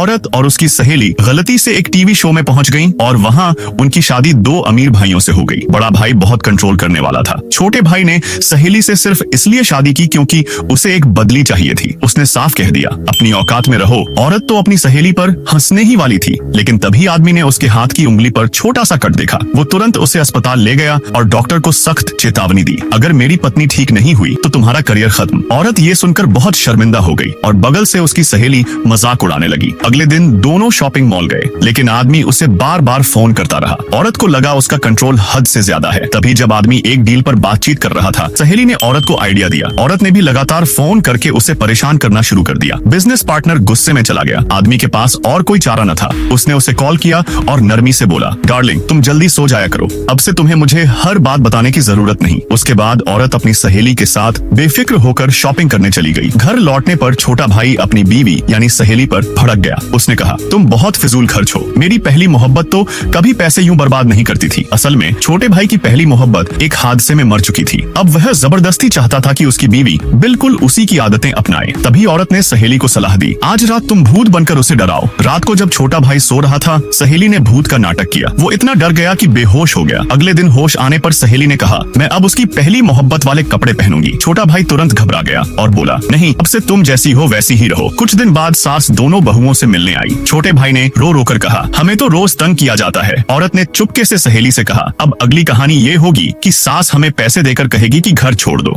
औरत और उसकी सहेली गलती से एक टीवी शो में पहुंच गईं और वहां उनकी शादी दो अमीर भाइयों से हो गई। बड़ा भाई बहुत कंट्रोल करने वाला था। छोटे भाई ने सहेली से सिर्फ इसलिए शादी की क्योंकि उसे एक बदली चाहिए थी। उसने साफ कह दिया, अपनी औकात में रहो। औरत तो अपनी सहेली पर हंसने ही वाली थी, लेकिन तभी आदमी ने उसके हाथ की उंगली पर छोटा सा कट देखा। वो तुरंत उसे अस्पताल ले गया और डॉक्टर को सख्त चेतावनी दी, अगर मेरी पत्नी ठीक नहीं हुई तो तुम्हारा करियर खत्म। औरत ये सुनकर बहुत शर्मिंदा हो गई और बगल से उसकी सहेली मजाक उड़ाने लगी। अगले दिन दोनों शॉपिंग मॉल गए, लेकिन आदमी उसे बार बार फोन करता रहा। औरत को लगा उसका कंट्रोल हद से ज्यादा है। तभी जब आदमी एक डील पर बातचीत कर रहा था, सहेली ने औरत को आइडिया दिया। औरत ने भी लगातार फोन करके उसे परेशान करना शुरू कर दिया। बिजनेस पार्टनर गुस्से में चला गया। आदमी के पास और कोई चारा न था। उसने उसे कॉल किया और नरमी से बोला, डार्लिंग तुम जल्दी सो जाया करो, अब से तुम्हें मुझे हर बात बताने की जरूरत नहीं। उसके बाद औरत अपनी सहेली के साथ बेफिक्र होकर शॉपिंग करने चली गई। घर लौटने पर छोटा भाई अपनी बीवी यानी सहेली पर भड़क गया। उसने कहा, तुम बहुत फिजूल खर्च हो। मेरी पहली मोहब्बत तो कभी पैसे यूं बर्बाद नहीं करती थी। असल में छोटे भाई की पहली मोहब्बत एक हादसे में मर चुकी थी। अब वह जबरदस्ती चाहता था कि उसकी बीवी बिल्कुल उसी की आदतें अपनाए। तभी औरत ने सहेली को सलाह दी, आज रात तुम भूत बनकर उसे डराओ। रात को जब छोटा भाई सो रहा था, सहेली ने भूत का नाटक किया। वो इतना डर गया कि बेहोश हो गया। अगले दिन होश आने पर सहेली ने कहा, मैं अब उसकी पहली मोहब्बत वाले कपड़े पहनूंगी। छोटा भाई तुरंत घबरा गया और बोला, नहीं, अब से तुम जैसी हो वैसी ही रहो। कुछ दिन बाद सास दोनों बहुओं से मिलने आई। छोटे भाई ने रो रो कर कहा, हमें तो रोज तंग किया जाता है। औरत ने चुपके से सहेली से कहा, अब अगली कहानी ये होगी कि सास हमें पैसे देकर कहेगी कि घर छोड़ दो।